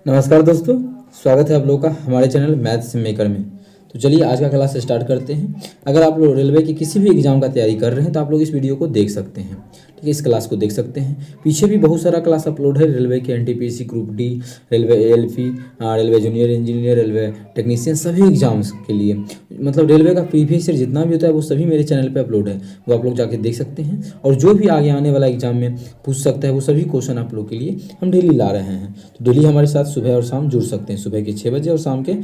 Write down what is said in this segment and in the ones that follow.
नमस्कार दोस्तों, स्वागत है आप लोगों का हमारे चैनल मैथ्स मेकर में। तो चलिए आज का क्लास स्टार्ट करते हैं। अगर आप लोग रेलवे के किसी भी एग्जाम का तैयारी कर रहे हैं तो आप लोग इस वीडियो को देख सकते हैं, ठीक है। इस क्लास को देख सकते हैं। पीछे भी बहुत सारा क्लास अपलोड है रेलवे के, NTPC, group D, railway ALP, railway junior engineer, railway technician, सभी एग्जाम्स के लिए। मतलब रेलवे का प्रीवियस ईयर जितना भी होता है वो सभी मेरे चैनल पे अपलोड है, वो आप लोग जाके देख सकते हैं। और जो भी आगे आने वाला एग्जाम में पूछ सकता है वो सभी क्वेश्चन आप लोग के लिए हम डेली ला रहे हैं। तो डेली हमारे साथ सुबह और शाम जुड़ सकते हैं, सुबह के 6 बजे और शाम के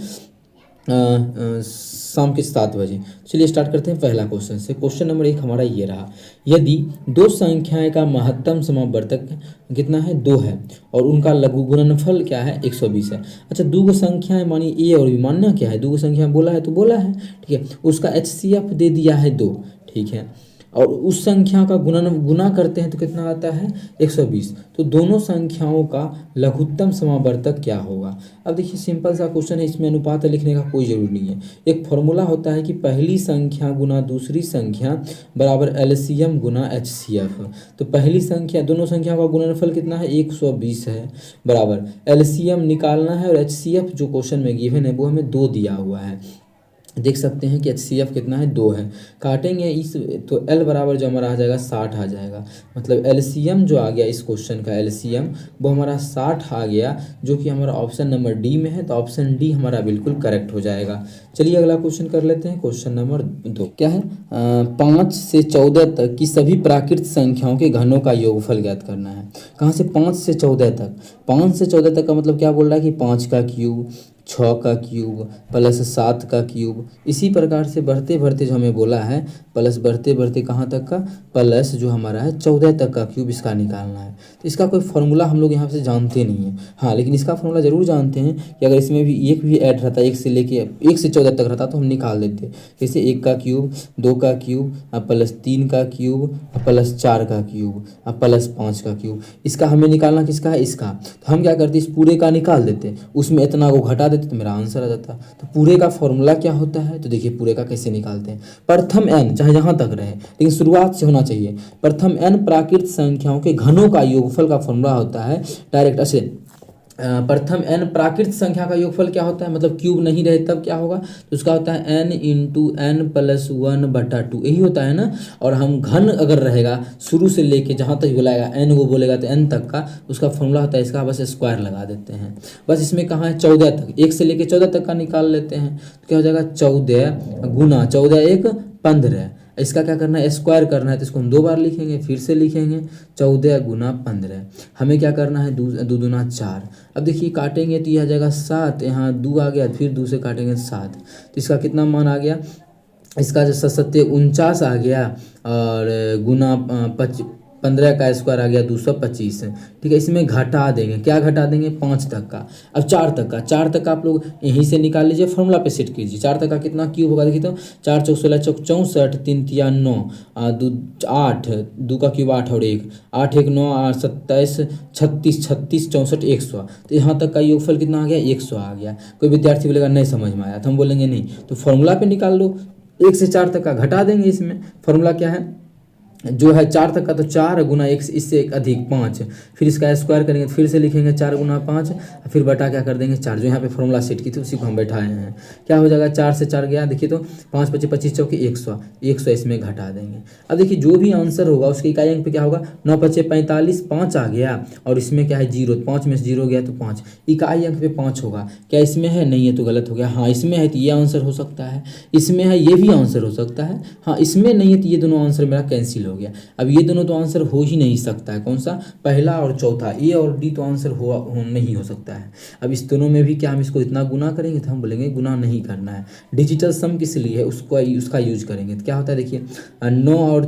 7 बजे। चलिए स्टार्ट करते हैं पहला क्वेश्चन से। क्वेश्चन नंबर 1 हमारा ये रहा, यदि दो संख्याएं का महत्तम समावर्तक कितना है, 2 है, और उनका लघु गुणनफल क्या है, 120 है। अच्छा, दो संख्याएं मानी ए और बी, मानना क्या है, दो संख्या बोला है तो बोला है, ठीक है। उसका HCF दे दिया है 2, ठीक है, और उस संख्या का गुना करते हैं तो कितना आता है, 120। तो दोनों संख्याओं का लघुत्तम समावर्तक क्या होगा। अब देखिए सिंपल सा क्वेश्चन है, इसमें अनुपात लिखने का कोई जरूरी नहीं है। एक फॉर्मूला होता है कि पहली संख्या गुना दूसरी संख्या बराबर LCM गुना HCF। तो पहली संख्या, दोनों संख्याओं का गुणनफल कितना है, 120 है, बराबर LCM निकालना है, और HCF जो क्वेश्चन में गिवन है वो हमें 2 दिया हुआ है। देख सकते हैं कि HCF कितना है, 2 है। काटेंगे इस तो L बराबर जो हमारा आ जाएगा 60 आ जाएगा। मतलब LCM जो आ गया इस क्वेश्चन का LCM वो हमारा 60 आ गया, जो कि हमारा ऑप्शन नंबर डी में है। तो ऑप्शन डी हमारा बिल्कुल करेक्ट हो जाएगा। चलिए अगला क्वेश्चन कर लेते हैं। क्वेश्चन नंबर 2 क्या है, 5 से 14 तक की सभी प्राकृत संख्याओं के घनों का योगफल ज्ञात करना है। कहाँ से 5 से 14 तक, 5 से 14 तक का मतलब क्या बोल रहा है कि 5 का क्यूब, 6 का क्यूब प्लस 7 का क्यूब, इसी प्रकार से बढ़ते बढ़ते जो हमें बोला है प्लस बढ़ते बढ़ते कहाँ तक का, प्लस जो हमारा है 14 तक का क्यूब, इसका निकालना है। तो इसका कोई फॉर्मूला हम लोग यहाँ से जानते नहीं हैं, हाँ, लेकिन इसका फॉर्मूला जरूर जानते हैं कि अगर इसमें भी एक भी ऐड रहता, 1 से लेके 1 से 14 तक रहता तो हम निकाल देते। जैसे 1 का क्यूब, 2 का क्यूब, प्लस 3 का क्यूब, प्लस 4 का क्यूब, प्लस 5 का क्यूब। इसका हमें निकालना किसका है, इसका। तो हम क्या करते, इस पूरे का निकाल देते, उसमें इतना को घटा देते तो मेरा आंसर आ जाता। तो पूरे का फॉर्मूला क्या होता है, तो देखिए पूरे का कैसे निकालते हैं। प्रथम n, चाहे जहां तक रहे लेकिन शुरुआत से होना चाहिए। प्रथम n प्राकृत संख्याओं के घनों का योगफल का फॉर्मूला होता है डायरेक्ट ऐसे। प्रथम n प्राकृत संख्या का योगफल क्या होता है, मतलब क्यूब नहीं रहे तब क्या होगा, तो उसका होता है n इंटू n प्लस 1/2, यही होता है ना। और हम घन अगर रहेगा शुरू से लेके जहाँ तक बुलाएगा n वो बोलेगा तो n तक का, उसका फॉर्मूला होता है इसका, बस स्क्वायर लगा देते हैं। बस इसमें कहाँ है, 14 तक, 1 से लेके 14 तक का निकाल लेते हैं। तो क्या हो जाएगा, 14 गुना 14 1 15। इसका क्या करना है, स्क्वायर करना है, तो इसको हम 2 बार लिखेंगे, फिर से लिखेंगे 14 गुना 15। हमें क्या करना है, 2 दूना 4। अब देखिए काटेंगे तो यह आ जाएगा 7, यहाँ 2 आ गया, फिर 2 से काटेंगे 7। तो इसका कितना मान आ गया, इसका जो 749 आ गया, और गुना 15 का स्क्वायर आ गया 225, ठीक है। इसमें घटा देंगे, क्या घटा देंगे, 5 तक का। अब 4 तक का, 4 तक का आप लोग यहीं से निकाल लीजिए, फॉर्मूला पे सेट कीजिए। 4 तक का कितना क्यूब होगा, देखिए तो 4 चौक 16 चौक 64, 3 तिया 9, 8, 2 का क्यूब 8 और 1, 8 1 9, 8 27 36, 36 64 100। तो यहाँ तक का योगफल कितना आ गया, 100 आ गया। कोई विद्यार्थी बोलेगा नहीं समझ में आया, तो हम बोलेंगे नहीं, तो फॉर्मूला पे निकाल लो। 1 से 4 तक का घटा देंगे, इसमें फॉर्मूला क्या है जो है 4 तक का, तो 4 गुना 1 इससे एक अधिक 5, फिर इसका स्क्वायर करेंगे, फिर से लिखेंगे 4 गुना 5, फिर बटा क्या कर देंगे 4, जो यहाँ पे फॉर्मूला सेट की थी उसी को हम बैठाए हैं। क्या हो जाएगा, 4 से 4 गया, देखिए तो 5 25 25 चौके 100 इसमें घटा देंगे। अब देखिए जो भी आंसर होगा उसके इकाई अंक पे क्या होगा, 9 5 45, 5 आ गया, और इसमें क्या है 0, 5 में से 0 गया तो 5, इकाई अंक पे 5 होगा। क्या इसमें है, नहीं है तो गलत हो गया। हाँ इसमें है तो ये आंसर हो सकता है, इसमें है ये भी आंसर हो सकता है, हाँ इसमें नहीं है तो ये दोनों आंसर मेरा कैंसिल हो गया। अब ये दोनों तो आंसर हो ही नहीं सकता है, कौन सा, पहला और चौथा, ए और डी तो आंसर नहीं हो सकता है। अब इस दोनों में भी क्या हम इसको इतना गुना करेंगे, तो हम बोलेंगे गुना नहीं करना है। डिजिटल सम किस लिए है, उसका यूज करेंगे। तो क्या होता है देखिए, 9 और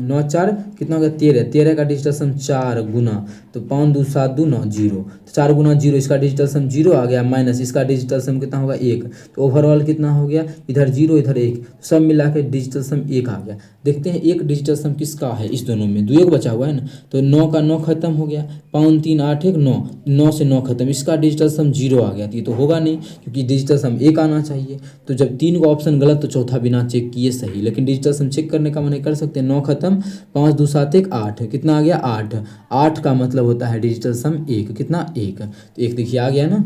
9 4 कितना हो गया, 13, 13 का डिजिटल सम 4 गुना, तो 5 2 7 2 9 0, तो 4 गुना 0, इसका डिजिटल सम 0 आ गया, माइनस इसका डिजिटल सम कितना होगा 1, तो ओवरऑल कितना हो गया, इधर 0 इधर 1, सब मिला के डिजिटल सम 1 आ गया। देखते हैं 1 डिजिटल सम किसका है, इस दोनों में दुयोग बचा हुआ है ना, तो 9 का 9 खत्म हो गया, 5 3 8 1 9, 9 से 9 खत्म, इसका डिजिटल सम 0 आ गया, तो ये तो होगा नहीं क्योंकि डिजिटल सम 1 आना चाहिए। तो जब 3 का ऑप्शन गलत तो चौथा बिना चेक किए सही, लेकिन डिजिटल सम चेक करने का मैंने कर सकते हैं। 9 खत्म, 5 2 7 1 8, कितना आ गया 8, 8 का मतलब होता है डिजिटल सम 1, कितना 1, तो 1 देखिए आ गया ना,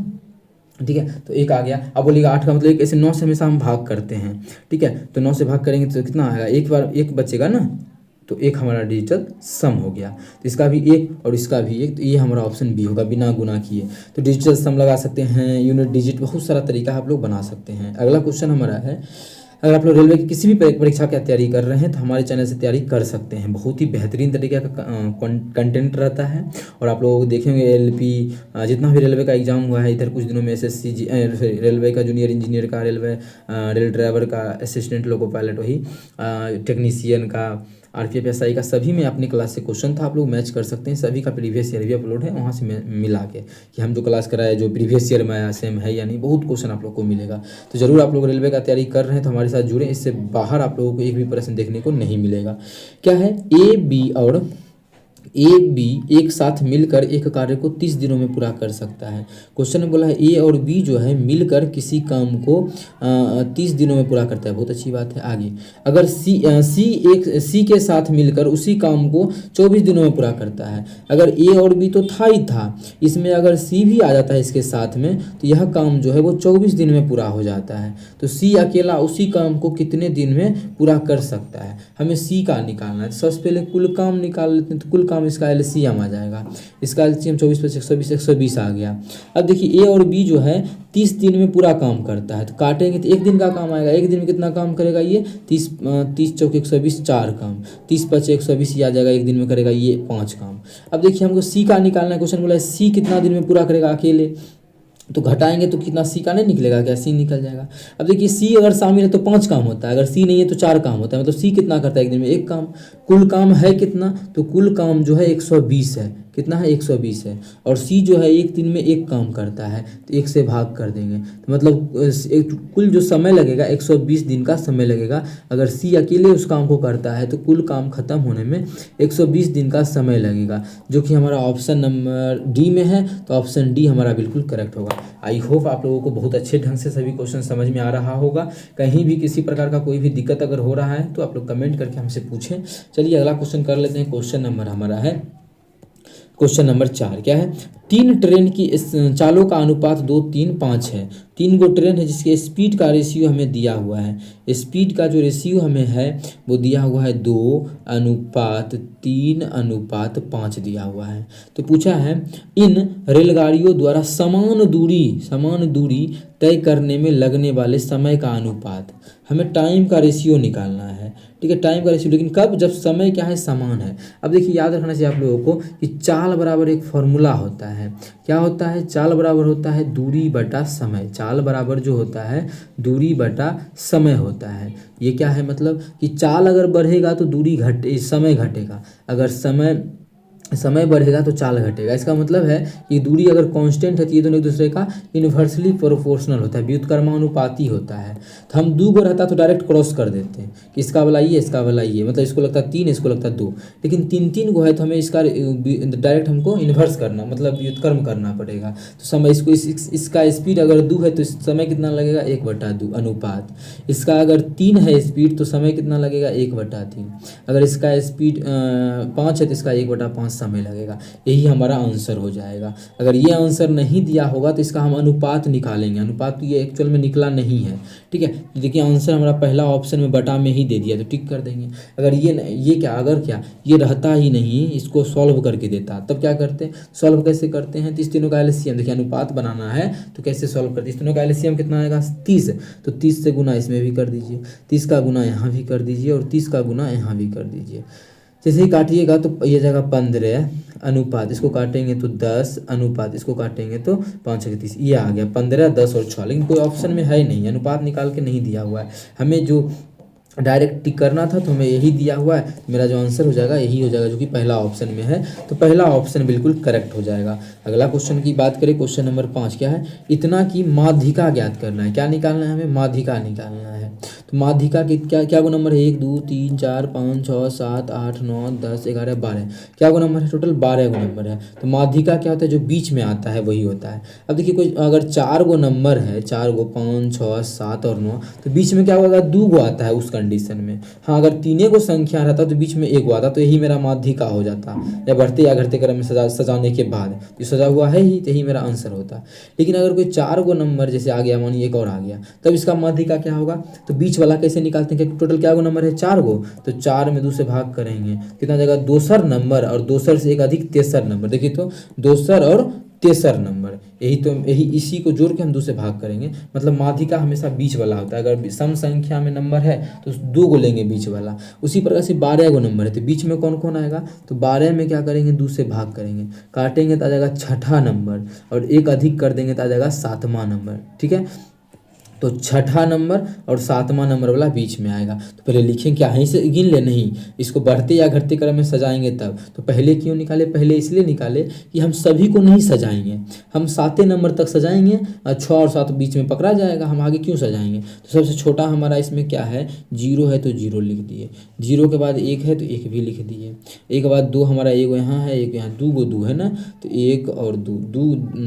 ठीक है, तो 1 आ गया। अब बोलिएगा 8 का मतलब 1, ऐसे 9 से हमेशा हम भाग करते हैं, ठीक है, तो 9 से भाग करेंगे तो कितना आएगा, एक बार 1 बचेगा ना, तो 1 हमारा डिजिटल सम हो गया, तो इसका भी 1 और इसका भी 1, तो ये हमारा ऑप्शन बी होगा बिना गुना किए। तो डिजिटल सम लगा सकते हैं, यूनिट डिजिट, बहुत सारा तरीका आप लोग बना सकते हैं। अगला क्वेश्चन हमारा है, अगर आप लोग रेलवे की किसी भी परीक्षा की तैयारी कर रहे हैं तो हमारे चैनल से तैयारी कर सकते हैं, बहुत ही बेहतरीन तरीके का कंटेंट रहता है। और आप लोग देखेंगे एलपी जितना भी रेलवे का एग्जाम हुआ है, इधर कुछ दिनों में एसएससी रेलवे का जूनियर इंजीनियर का, रेलवे रेल ड्राइवर का, असिस्टेंट लोको पायलट, वही टेक्नीशियन का, आरपीएफ का, सभी में अपनी क्लास से क्वेश्चन था, आप लोग मैच कर सकते हैं। सभी का प्रीवियस ईयर भी अपलोड है, वहाँ से मिला के कि हम जो क्लास कराए जो प्रीवियस ईयर में आया सेम है या नहीं, बहुत क्वेश्चन आप लोग को मिलेगा। तो जरूर आप लोग रेलवे का तैयारी कर रहे हैं तो हमारे साथ जुड़े, इससे बाहर आप लोगों को एक भी प्रश्न देखने को नहीं मिलेगा। क्या है, ए बी एक साथ मिलकर एक कार्य को 30 दिनों में पूरा कर सकता है। क्वेश्चन में बोला है ए और बी जो है मिलकर किसी काम को 30 दिनों में पूरा करता है, बहुत अच्छी बात है। आगे, अगर सी के साथ मिलकर उसी काम को 24 दिनों में पूरा करता है। अगर ए और बी तो था ही था, इसमें अगर सी भी आ जाता है इसके साथ में तो यह काम जो है वो 24 दिन में पूरा हो जाता है। तो सी अकेला उसी काम को कितने दिन में पूरा कर सकता है, हमें सी का निकालना है। सबसे पहले कुल काम निकाल लेते हैं, तो कुल काम इसका एलसीएम आ जाएगा, इसका एलसीएम 24 + 120 120 आ गया। अब देखिए ए और बी जो है 30 दिन में पूरा काम करता है, तो काटेंगे तो 1 दिन का काम आएगा। 1 दिन में कितना काम करेगा ये, 30 चौक 120, 4 काम, 30 + 120 ही आ जाएगा, 1 दिन में करेगा ये 5 काम। अब देखिए हमको सी का निकालना है, क्वेश्चन बोला है सी कितना दिन में पूरा करेगा अकेले, तो घटाएंगे तो कितना सी का नहीं निकलेगा क्या, सी निकल जाएगा। अब देखिए सी अगर शामिल है तो 5 काम होता है, अगर सी नहीं है तो 4 काम होता है, मतलब सी कितना करता है 1 दिन में 1 काम। कुल काम है कितना, तो कुल काम जो है 120 है, कितना है 120 है, और सी जो है 1 दिन में 1 काम करता है, तो 1 से भाग कर देंगे, तो मतलब कुल जो समय लगेगा 120 दिन का समय लगेगा। अगर सी अकेले उस काम को करता है तो कुल काम खत्म होने में 120 दिन का समय लगेगा, जो कि हमारा ऑप्शन नंबर डी में है, तो ऑप्शन डी हमारा बिल्कुल करेक्ट होगा। आई होप आप लोगों को बहुत अच्छे ढंग से सभी क्वेश्चन समझ में आ रहा होगा। कहीं भी किसी प्रकार का कोई भी दिक्कत अगर हो रहा है तो आप लोग कमेंट करके हमसे पूछें। चलिए अगला क्वेश्चन कर लेते हैं। क्वेश्चन नंबर हमारा है क्वेश्चन नंबर 4। क्या है, 3 ट्रेन की चालों का अनुपात 2 3 5 है। 3 गो ट्रेन है जिसके स्पीड का रेशियो हमें दिया हुआ है, स्पीड का जो रेशियो हमें है वो दिया हुआ है 2:3:5 दिया हुआ है। तो पूछा है इन रेलगाड़ियों द्वारा समान दूरी तय करने में लगने वाले समय का अनुपात, हमें टाइम का रेशियो निकालना है, ठीक है, टाइम का रेशियो, लेकिन कब, जब समय क्या है समान है। अब देखिए याद रखना चाहिए आप लोगों को कि चाल बराबर एक फॉर्मूला होता है, क्या होता है, चाल बराबर होता है दूरी बटा समय, चाल बराबर जो होता है दूरी बटा समय होता है। ये क्या है, मतलब कि चाल अगर बढ़ेगा तो समय घटेगा, अगर समय बढ़ेगा तो चाल घटेगा। इसका मतलब है कि दूरी अगर कांस्टेंट है तो ये दोनों एक दूसरे का इन्वर्सली प्रोपोर्शनल होता है, व्युत्क्रमानुपाती होता है। तो हम 2 को रहता तो डायरेक्ट क्रॉस कर देते हैं कि इसका वाला ये, इसका वाला ये, मतलब इसको लगता है 3, इसको लगता है 2, लेकिन 3 को है तो हमें इसका डायरेक्ट हमको इन्वर्स करना, मतलब व्युत्क्रम करना पड़ेगा। तो समय इसका स्पीड अगर 2 है तो समय कितना लगेगा 1/2 अनुपात। इसका अगर 3 है स्पीड तो समय कितना लगेगा 1/3। अगर इसका स्पीड 5 है तो इसका 1/5 समय लगेगा। यही हमारा आंसर हो जाएगा। अगर ये आंसर नहीं दिया होगा तो इसका हम अनुपात निकालेंगे, अनुपात तो ये एक्चुअल में निकला नहीं है, ठीक है। देखिए आंसर हमारा पहला ऑप्शन में बटा में ही दे दिया तो टिक कर देंगे। अगर ये रहता ही नहीं, इसको सॉल्व करके देता, तब क्या करते, सॉल्व कैसे करते हैं, 30 तीनों का एलसीएम, देखिए अनुपात बनाना है तो कैसे सॉल्व करते हैं। 30 तीनों का एलसीएम कितना आएगा 30, तो 30 से गुना इसमें भी कर दीजिए, 30 का गुना यहाँ भी कर दीजिए और 30 का गुना यहाँ भी कर दीजिए। जैसे ही काटिएगा तो ये जगह 15 अनुपात, इसको काटेंगे तो 10 अनुपात, इसको काटेंगे तो 5 × 30, ये आ गया 15, 10 और 6, लेकिन कोई ऑप्शन में है नहीं, अनुपात निकाल के नहीं दिया हुआ है। हमें जो डायरेक्ट टिक करना था तो हमें यही दिया हुआ है, मेरा जो आंसर हो जाएगा यही हो जाएगा जो कि पहला ऑप्शन में है, तो पहला ऑप्शन बिल्कुल करेक्ट हो जाएगा। अगला क्वेश्चन की बात करें, क्वेश्चन नंबर 5 क्या है, इतना की माध्यिका ज्ञात करना है। क्या निकालना है हमें, माध्यिका निकालना है। तो माध्यिका की क्या क्या गो नंबर है, 1 2 3 4 5 6 7 8 9 10 11 12, क्या गो नंबर है, टोटल 12 गो नंबर है। तो माध्यिका क्या होता है, जो बीच में आता है वही होता है। अब देखिए कोई अगर 4 गो नंबर है, 4 गो 5 6 7 और 9, तो बीच में क्या होगा, 2 गो आता है उस कंडीशन में। हाँ अगर तीने को संख्या रहता तो बीच में 1 गो आता, तो यही मेरा माध्यिका हो जाता, या बढ़ते या घटते क्रम में सजाने के बाद जो सजा हुआ है ही, तो यही मेरा आंसर होता। लेकिन अगर कोई 4 गो नंबर जैसे आ गया, मानिए एक और आ गया, तब इसका माध्यिका क्या होगा, तो बीच वाला कैसे निकालते हैं, कि टोटल क्या गो नंबर है, 4 गो, तो 4 में 2 से भाग करेंगे, कितना जाएगा, दोसर नंबर, और दोसर से एक अधिक तेसर नंबर। देखिए तो दोसर और तेसर नंबर, यही इसी को जोड़ के हम 2 से भाग करेंगे। मतलब माध्यिका हमेशा बीच वाला होता है। अगर सम संख्या में नंबर है तो 2 को लेंगे बीच वाला। उसी प्रकार से 12 गो नंबर है, तो बीच में कौन कौन आएगा, तो 12 में क्या करेंगे, 2 से भाग करेंगे, काटेंगे तो आ जाएगा छठा नंबर, और एक अधिक कर देंगे तो आ जाएगा 7वां नंबर। ठीक है, तो छठा नंबर और 7वां नंबर वाला बीच में आएगा। तो पहले लिखें क्या, यहीं से गिन ले, नहीं, इसको बढ़ते या घटते क्रम में सजाएंगे तब। तो पहले क्यों निकाले, पहले इसलिए निकाले कि हम सभी को नहीं सजाएंगे, हम 7 नंबर तक सजाएंगे, 6 और 7 बीच में पकड़ा जाएगा, हम आगे क्यों सजाएंगे। तो सबसे छोटा हमारा इसमें क्या है, 0 है तो 0 लिख दिए, 0 के बाद 1 है तो 1 भी लिख दिए, 1 के बाद 2 हमारा, 1 यहाँ है, 1 यहाँ, 2 गो 2 है ना, तो 1 और 2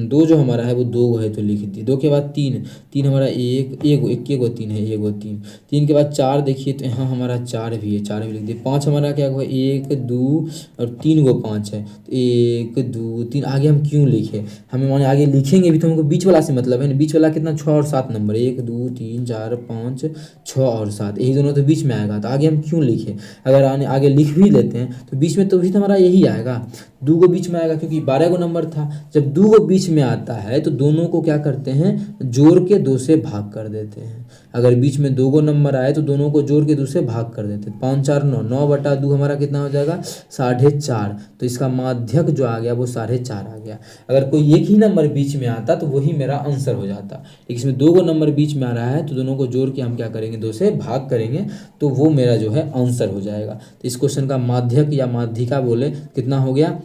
2 जो हमारा है वो 2 है तो लिख दिए। 2 के बाद 3 हमारा, एक गो 3 है, 1 गो 3 के बाद 4 देखिए तो यहाँ हमारा 4 भी है, 4 भी लिख दिए। 5 हमारा क्या हुआ, 1 2 और 3 गो 5 है, तो 1 2 3, आगे हम क्यों लिखे, हमें माने आगे लिखेंगे भी तो हमको बीच वाला से मतलब है ना, बीच वाला कितना, 6 और 7 नंबर, 1 2 3 4 5 6 और 7, यही दोनों तो बीच में आएगा, तो आगे हम क्यों लिखे। अगर आगे लिख भी लेते हैं तो बीच में तो भी तो हमारा यही आएगा, 2 गो बीच में आएगा, क्योंकि 12 गो नंबर था। जब 2 गो बीच में आता है तो दोनों को क्या करते हैं, जोड़ के 2 से भाग कर देते हैं। अगर बीच में 2 गो नंबर आए तो दोनों को जोड़ के 2 से भाग कर देते हैं। 5 4 9, 9 बटा 2 हमारा कितना हो जाएगा, 4.5, तो इसका माध्यक जो आ गया वो 4.5 आ गया। अगर कोई एक ही नंबर बीच में आता तो वही मेरा आंसर हो जाता, लेकिन इसमें 2 गो नंबर बीच में आ रहा है तो दोनों को जोड़ के हम क्या करेंगे, 2 से भाग करेंगे, तो वो मेरा जो है आंसर हो जाएगा। तो इस क्वेश्चन का माध्यक या माध्यिका बोले कितना हो गया,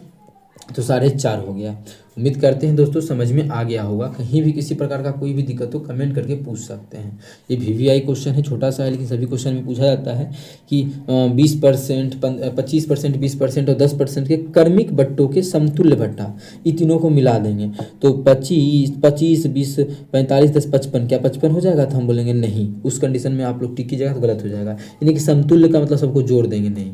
तो 4.5 हो गया। उम्मीद करते हैं दोस्तों समझ में आ गया होगा। कहीं भी किसी प्रकार का कोई भी दिक्कत हो कमेंट करके पूछ सकते हैं। ये VVI क्वेश्चन है, छोटा सा है, लेकिन सभी क्वेश्चन में पूछा जाता है कि 20%, 25%, 20% और 10% के क्रमिक बट्टों के समतुल्य भट्टा, ये तीनों को मिला देंगे तो 25 20 45 10 55, क्या 55 हो जाएगा, तो हम बोलेंगे नहीं, उस कंडीशन में आप लोग टिक कीजिएगा तो गलत हो जाएगा। यानी कि समतुल्य का मतलब सबको जोड़ देंगे, नहीं।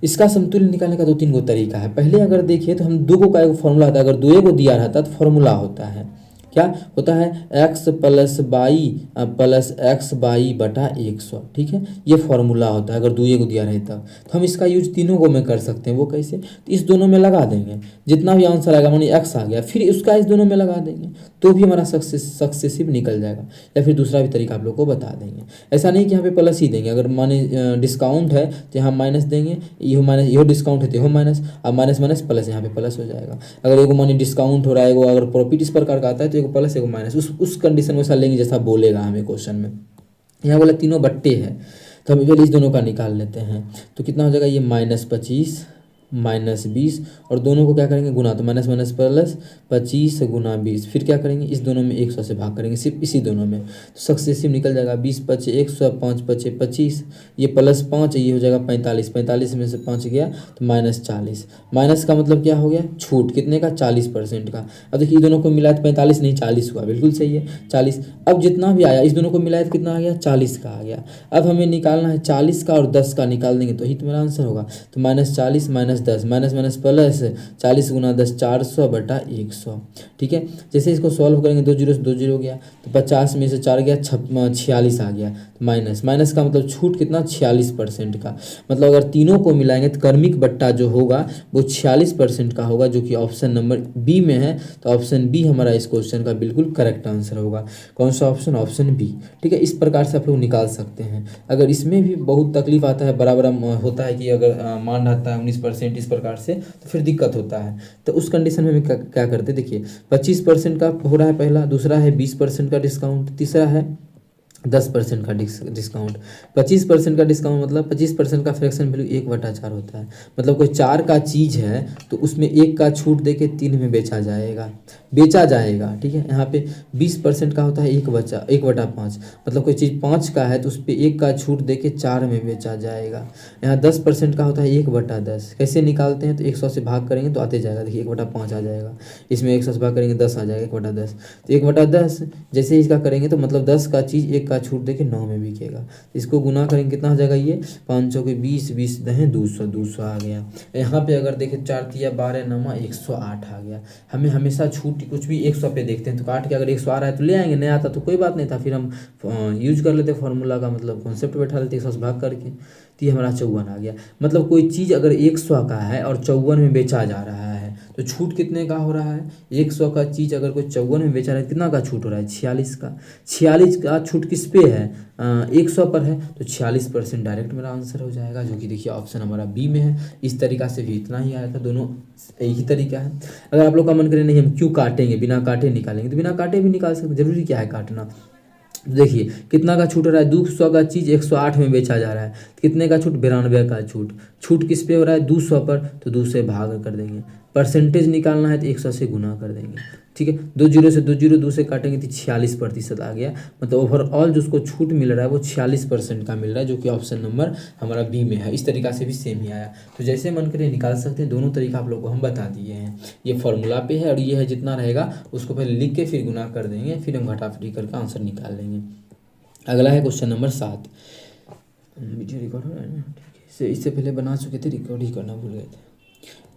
इसका समतुल्य निकालने का 2 3 गो तरीका है। पहले अगर देखिए तो हम 2 गो का एक फॉर्मूला होता है, अगर 2 गो दिया रहता तो फॉर्मूला होता है, क्या होता है, x plus by plus x by बटा 100। ठीक है, ये फॉर्मूला होता है अगर 2 को दिया रहे तब। तो हम इसका यूज तीनों को में कर सकते हैं। वो कैसे, तो इस दोनों में लगा देंगे, जितना भी आंसर आएगा, मानिए x आ गया, फिर उसका इस दोनों में लगा देंगे तो भी हमारा सक्सेसिव निकल जाएगा। या फिर दूसरा भी तरीका आप लोग को बता देंगे। ऐसा नहीं कि यहाँ पे प्लस ही देंगे, अगर माने डिस्काउंट है तो यहाँ माइनस देंगे, यो माइनस, यो डिस्काउंट है तो यो माइनस, अब माइनस माइनस प्लस, यहाँ पे प्लस हो जाएगा। अगर एगो मानिए डिस्काउंट हो रहा है, एगो अगर प्रॉफिट इस प्रकार का आता है तो एगो प्लस एगो माइनस, उस कंडीशन में ऐसा लेंगे जैसा बोलेगा हमें क्वेश्चन में। यहाँ बोला तीनों बट्टे हैं तो हम पहले इस दोनों का निकाल लेते हैं, तो कितना हो जाएगा, ये -25 -20 और दोनों को क्या करेंगे, गुना, तो माइनस माइनस प्लस 25 गुना 20, फिर क्या करेंगे, इस दोनों में 100 से भाग करेंगे, सिर्फ इसी दोनों में, तो सक्सेसिव निकल जाएगा। 20 5 100, 5 5 25, ये +5 ये हो जाएगा 45, 45 में से 5 गया तो -40। माइनस का मतलब क्या हो गया, छूट, कितने का, 40% का। अब देखिए दोनों को मिलाया तो 45 नहीं 40 हुआ, बिल्कुल सही है 40। अब जितना भी आया इस दोनों को मिलाया तो कितना आ गया, 40 का आ गया। अब हमें निकालना है 40 का और 10 का निकाल देंगे तो ही तो मेरा आंसर होगा। तो -40 -10 माइनस माइनस प्लस 40 गुना 10 400 बटा 100। ठीक है, जैसे इसको सॉल्व करेंगे 2 0 से 2 0 गया तो 50 में से 4 गया 46 आ गया, तो माइनस का मतलब छूट कितना, 46% का। मतलब अगर तीनों को मिलाएंगे तो क्रमिक बट्टा जो होगा वो 46% का होगा, जो कि ऑप्शन नंबर बी में है। तो ऑप्शन बी हमारा इस क्वेश्चन का बिल्कुल करेक्ट आंसर होगा। कौन सा ऑप्शन, ऑप्शन बी। ठीक है, इस प्रकार से आप लोग निकाल सकते हैं। अगर इसमें भी बहुत तकलीफ आता है, बराबर होता है कि अगर मान रहता है 19% इस प्रकार से, तो फिर दिक्कत होता है। तो उस कंडीशन में हम क्या करते हैं, देखिए 25% का हो रहा है पहला, दूसरा है 20% का डिस्काउंट, तीसरा है 10% का डिस्काउंट। 25% का डिस्काउंट मतलब 25% का फ्रैक्शन वैल्यू 1/4 होता है। मतलब कोई 4 का चीज़ है तो उसमें 1 का छूट दे के 3 में बेचा जाएगा। ठीक है, यहाँ पे 20% का होता है 1/5। मतलब कोई चीज़ 5 का है तो उस पर 1 का छूट दे के 4 में बेचा जाएगा। यहाँ 10% का होता है 1/10। कैसे निकालते हैं, तो 100 से भाग करेंगे तो आते जाएगा, देखिए 1/5 आ जाएगा। इसमें 100 से भाग करेंगे 10 आ जाएगा, 1/10। तो 1/10 जैसे इसका करेंगे तो मतलब 10 का चीज़ 1 का छूट देके 9 में बिकेगा। इसको गुना करेंगे कितना हो जाएगा, ये 500 के 20, 20 दहें 200 आ गया। यहाँ पे अगर देखें 4 तिया 12 नमा 108 आ गया। हमें हमेशा छूट कुछ भी 100 पे देखते हैं तो काट के अगर 100 आ रहा है तो ले आएंगे, नहीं आता तो कोई बात नहीं था, फिर हम यूज कर लेते फार्मूला का, मतलब कॉन्सेप्ट बैठा लेते 100 से भाग करके। तो ये हमारा 54 आ गया। मतलब कोई चीज़ अगर 100 का है और 54 में बेचा जा रहा है तो छूट कितने का हो रहा है, 100 का चीज़ अगर कोई 54 में बेचा रहा है कितना का छूट हो रहा है, 46 का। 46 का छूट किस पे है, 100 पर है, तो 46% डायरेक्ट मेरा आंसर हो जाएगा, जो कि देखिए ऑप्शन हमारा बी में है। इस तरीका से भी इतना ही आया था, दोनों एक ही तरीका है। अगर आप लोग का मन करे नहीं हम क्यों काटेंगे, बिना काटे निकालेंगे, तो बिना काटे भी निकाल सकते, जरूरी क्या है काटना। देखिए कितना का छूट हो रहा है, 200 का चीज़ 108 में बेचा जा रहा है, कितने का छूट, 92 का छूट। छूट किस पे हो रहा है, 200 पर, तो 2 से भाग कर देंगे। परसेंटेज निकालना है तो 100 से गुना कर देंगे। ठीक है, 2 जीरो से 2 जीरो 2 से काटेंगे तो 46% आ गया। मतलब ओवरऑल जो उसको छूट मिल रहा है वो 46% का मिल रहा है, जो कि ऑप्शन नंबर हमारा बी में है। इस तरीका से भी सेम ही आया, तो जैसे मन करे निकाल सकते हैं। दोनों तरीका आप लोग को हम बता दिए हैं। ये फॉर्मूला पे है और ये है जितना रहेगा उसको पहले लिख के फिर गुना कर देंगे, फिर हम घटाफटी करके आंसर निकाल लेंगे। अगला है क्वेश्चन नंबर 7। वीडियो रिकॉर्ड हो रहा है ना, ठीक है। इससे पहले बना चुके थे, रिकॉर्ड ही करना भूल गए थे।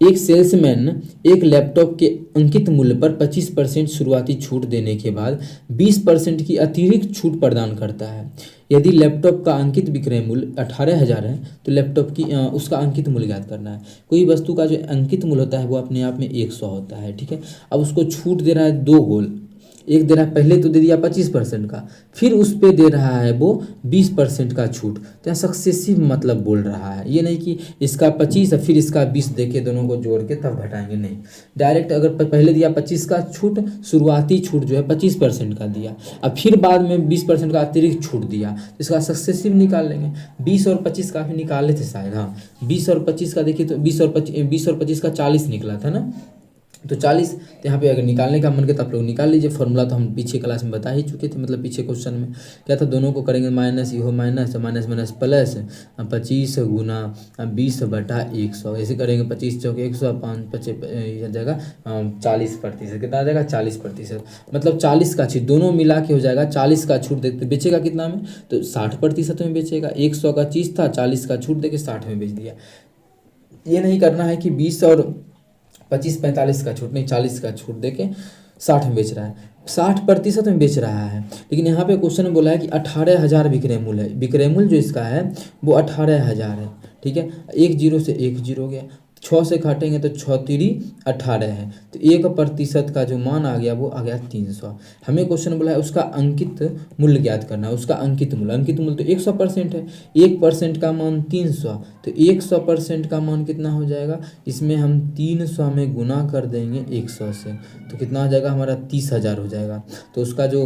एक सेल्समैन एक लैपटॉप के अंकित मूल्य पर 25% शुरुआती छूट देने के बाद 20% की अतिरिक्त छूट प्रदान करता है। यदि लैपटॉप का अंकित विक्रय मूल्य 18,000 है तो लैपटॉप की उसका अंकित मूल्य ज्ञात करना है। कोई वस्तु का जो अंकित मूल्य होता है वो अपने आप में 100 होता है। ठीक है, अब उसको छूट दे रहा है 2 गोल। एक दे रहा है, पहले तो दे दिया 25% का, फिर उस पे दे रहा है वो 20% का छूट। तो यहाँ सक्सेसिव मतलब बोल रहा है, ये नहीं कि इसका 25 फिर इसका 20 दे के दोनों को जोड़ के तब घटाएंगे, नहीं। डायरेक्ट अगर पहले दिया 25 का छूट, शुरुआती छूट जो है 25% का दिया, अब फिर बाद में 20% का अतिरिक्त छूट दिया, तो इसका सक्सेसिव निकाल लेंगे। 20 और 25 का भी निकाल लेते शायद, हाँ 20 और 25 का देखिए तो 20 और 25 का 40 निकला था ना, तो 40। तो यहाँ पे अगर निकालने का मन करे तो आप लोग निकाल लीजिए। फॉर्मूला तो हम पीछे क्लास में बता ही चुके थे, मतलब पीछे क्वेश्चन में क्या था, दोनों को करेंगे माइनस, ये हो माइनस तो माइनस माइनस प्लस 25 गुना 20/100, ऐसे करेंगे 25 चौके 100, 5 25 जगह 40%, कितना आ जाएगा 40%। मतलब 40 का छूट दोनों मिला के हो जाएगा, 40 का छूट देते बेचेगा कितना में, तो 60% में बेचेगा। 100 का चीज़ था, 40 का छूट दे के 60 में बेच दिया। ये नहीं करना है कि 20 और 25-45 का छूट, नहीं 40 का छूट देके 60 में बेच रहा है, 60% में बेच रहा है। लेकिन यहाँ पे क्वेश्चन में बोला है कि 18,000 विक्रय मूल्य है। विक्रय मूल्य जो इसका है वो 18,000 है। ठीक है, 1 जीरो से 1 जीरो गया, 6 से काटेंगे तो 6 तिरी 18 है, तो 1% का जो मान आ गया वो आ गया 300। हमें क्वेश्चन बोला है उसका अंकित मूल्य ज्ञात करना है। उसका अंकित मूल्य तो 100% है, 1% का मान 300, तो 100% का मान कितना हो जाएगा, इसमें हम 300 में गुना कर देंगे 100 से, तो कितना हो जाएगा हमारा 30,000 हो जाएगा। तो उसका जो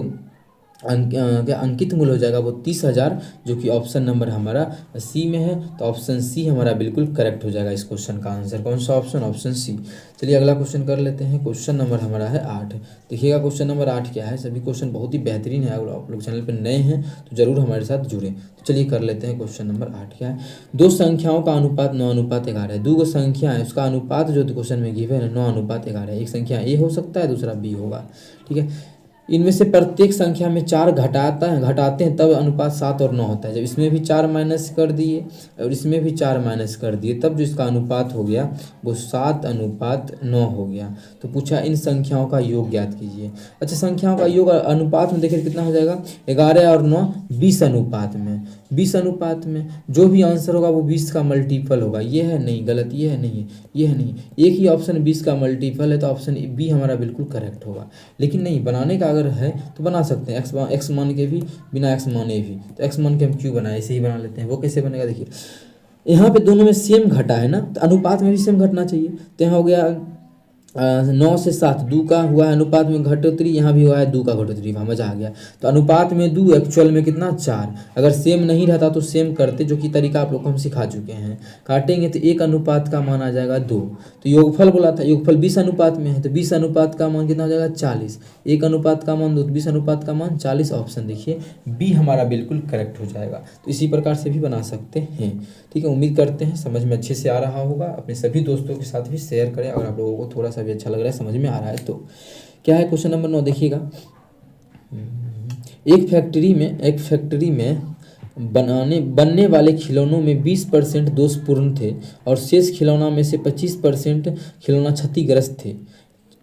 अंकित मूल्य हो जाएगा वो 30,000, जो कि ऑप्शन नंबर हमारा सी में है। तो ऑप्शन सी हमारा बिल्कुल करेक्ट हो जाएगा इस क्वेश्चन का आंसर। कौन सा ऑप्शन, ऑप्शन सी। चलिए अगला क्वेश्चन कर लेते हैं। क्वेश्चन नंबर हमारा है 8। देखिएगा क्वेश्चन नंबर 8 क्या है। सभी क्वेश्चन बहुत ही बेहतरीन है, अगर आप लोग चैनल पर नए हैं तो जरूर हमारे साथ जुड़े। तो चलिए कर लेते हैं। क्वेश्चन नंबर 8 क्या है, दो संख्याओं का अनुपात 9:11 है। दो संख्या है, उसका अनुपात जो क्वेश्चन में गिवन है 9:11 है। एक संख्या ए हो सकता है, दूसरा बी होगा। ठीक है, इनमें से प्रत्येक संख्या में 4 घटाते हैं तब अनुपात 7 और 9 होता है। जब इसमें भी 4 माइनस कर दिए और इसमें भी 4 माइनस कर दिए तब जो इसका अनुपात हो गया वो 7:9 हो गया। तो पूछा इन संख्याओं का योग ज्ञात कीजिए। अच्छा, संख्याओं का योग अनुपात में देखिए कितना हो जाएगा, 11 और 9 20 अनुपात में। 20 अनुपात में जो भी आंसर होगा वो 20 का मल्टीपल होगा। ये है नहीं, गलत, ये है नहीं, ये है नहीं। एक ही ऑप्शन 20 का मल्टीपल है तो ऑप्शन बी हमारा बिल्कुल करेक्ट होगा। लेकिन नहीं, बनाने का अगर है तो बना सकते हैं, एक्स मान के भी, बिना एक्स माने भी। तो एक्स मान के हम क्यों बनाए, ऐसे ही बना लेते हैं। वो कैसे बनेगा, देखिए यहाँ पे दोनों में सेम घटा है ना, तो अनुपात में भी सेम घटना चाहिए। तो यहाँ हो गया 9 से 7 2 का हुआ है अनुपात में घटोतरी, यहाँ भी हुआ है 2 का घटोतरी, वहाँ मजा आ गया। तो अनुपात में 2, एक्चुअल में कितना 4। अगर सेम नहीं रहता तो सेम करते, जो कि तरीका आप लोग को हम सिखा चुके हैं। काटेंगे तो 1 अनुपात का मान आ जाएगा 2। तो योगफल बोला था, योगफल 20 अनुपात में है, तो 20 अनुपात का मान कितना हो जाएगा 40। 1 अनुपात का मान 2, 20 अनुपात का मान 40। ऑप्शन देखिए बी हमारा बिल्कुल करेक्ट हो जाएगा। तो इसी प्रकार से भी बना सकते हैं। ठीक है, उम्मीद करते हैं समझ में अच्छे से आ रहा होगा। अपने सभी दोस्तों के साथ भी शेयर करें, अगर आप लोगों को थोड़ा सा भी अच्छा लग रहा है, समझ में आ रहा है तो। क्या है क्वेश्चन नंबर 9 देखिएगा। एक फैक्ट्री में बनने वाले खिलौनों में 20% दोषपूर्ण थे और शेष खिलौना में से 25% खिलौना क्षतिग्रस्त थे।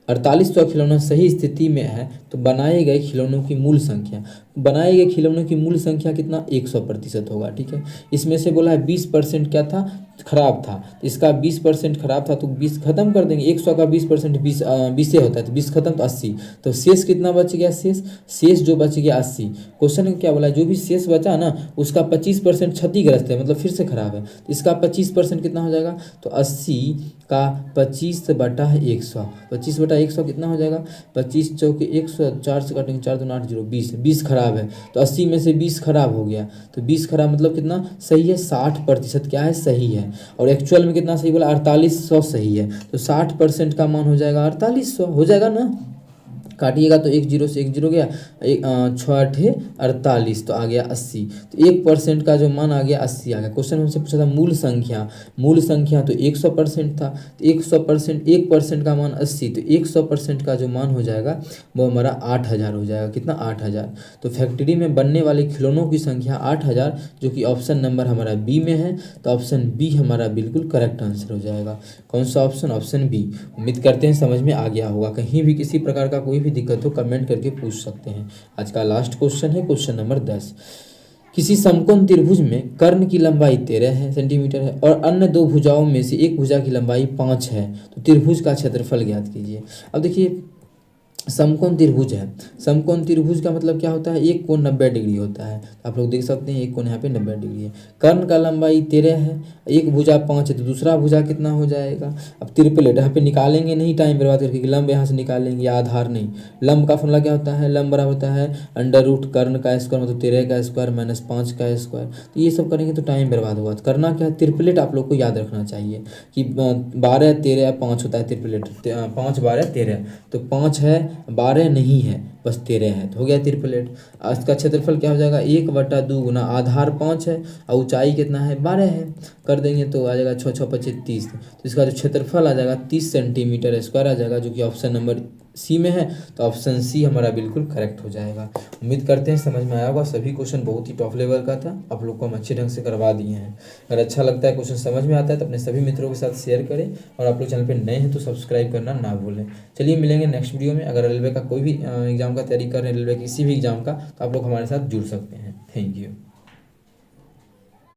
4800 खिलौना सही स्थिति में है तो बनाए गए खिलौनों की मूल संख्या। बनाए गए खिलौनों की मूल संख्या कितना 100% होगा। ठीक है, इसमें से बोला है 20% क्या था, खराब था। तो इसका 20% खराब था तो 20 खत्म कर देंगे। 100 का 20% 20 होता है, तो 20 खत्म तो 80। तो शेष कितना बच गया, शेष जो बच गया 80। क्वेश्चन में क्या बोला है, जो भी शेष बचा ना उसका 25% क्षतिग्रस्त है, मतलब फिर से खराब है। तो इसका 25% कितना हो जाएगा, तो 80 का 25/100, 25/100 कितना हो जाएगा, 25 चौके 100, 4 से काटेंगे 4 दूनी 8 0, 20 खराब है। तो 80 में से 20 खराब हो गया, तो 20 खराब मतलब कितना सही है, 60% क्या है, सही है। और एक्चुअल में कितना सही बोला, 4800 सही है। तो 60% का मान हो जाएगा 4800, हो जाएगा ना। काटिएगा तो 1 0 से 1 0 गया, 6 8 48, तो आ गया 80। तो 1% का जो मान आ गया 80 आ गया। क्वेश्चन हमसे पूछा था मूल संख्या तो 100% था। तो 100%, 1% का मान 80, तो 100% का जो मान हो जाएगा वो हमारा 8000 हो जाएगा। कितना, 8000। तो फैक्ट्री में बनने वाले खिलौनों की संख्या 8000, जो कि ऑप्शन नंबर हमारा बी में है। तो ऑप्शन बी हमारा बिल्कुल करेक्ट आंसर हो जाएगा। कौन सा ऑप्शन, ऑप्शन बी। उम्मीद करते हैं समझ में आ गया होगा। कहीं भी किसी प्रकार का कोई भी दिक्कत हो कमेंट करके पूछ सकते हैं। आज का लास्ट क्वेश्चन है क्वेश्चन नंबर 10। किसी समकोण त्रिभुज में कर्ण की लंबाई 13 सेंटीमीटर है और अन्य 2 भुजाओं में से एक भुजा की लंबाई 5 है, तो त्रिभुज का क्षेत्रफल ज्ञात कीजिए। अब देखिए समकोण त्रिभुज है। समकोण त्रिभुज का मतलब क्या होता है, एक कोण 90 डिग्री होता है। तो आप लोग देख सकते हैं एक कोण यहाँ पे 90 डिग्री है। कर्ण का लंबाई 13 है, एक भुजा 5 है, तो दूसरा भुजा कितना हो जाएगा। अब त्रिपलेट यहाँ पे निकालेंगे नहीं टाइम बर्बाद करके, लंब यहाँ से निकालेंगे या आधार नहीं। लंब का फॉर्मूला क्या होता है, लंब बराबर होता है √ कर्ण का स्क्वायर मतलब 13 का स्क्वायर - 5 का स्क्वायर। तो ये सब करेंगे तो टाइम बर्बाद होगा। तो करना क्या है, त्रिपलेट आप लोग को याद रखना चाहिए कि 12 13 5 होता है त्रिपलेट। 5 12 13, तो 5 है 12 नहीं है, बस 13 है, तो हो गया त्रिपलेट। इसका क्षेत्रफल क्या हो जाएगा, 1/2 गुना आधार 5 है और ऊंचाई कितना है 12 है। कर देंगे तो आ जाएगा 6 6 25 30। तो इसका जो क्षेत्रफल आ जाएगा 30 सेंटीमीटर स्क्वायर आ जाएगा, जो कि ऑप्शन नंबर सी में है। तो ऑप्शन सी हमारा बिल्कुल करेक्ट हो जाएगा। उम्मीद करते हैं समझ में आया होगा। सभी क्वेश्चन बहुत ही टॉप लेवल का था, आप लोग को हम अच्छे ढंग से करवा दिए हैं। अगर अच्छा लगता है, क्वेश्चन समझ में आता है तो अपने सभी मित्रों के साथ शेयर करें और आप लोग चैनल पर नए हैं तो सब्सक्राइब करना ना भूलें। चलिए मिलेंगे नेक्स्ट वीडियो में। अगर रेलवे का कोई भी एग्जाम का तैयारी कर रहे हैं, रेलवे किसी भी एग्जाम का, तो आप लोग हमारे साथ जुड़ सकते हैं। Thank you.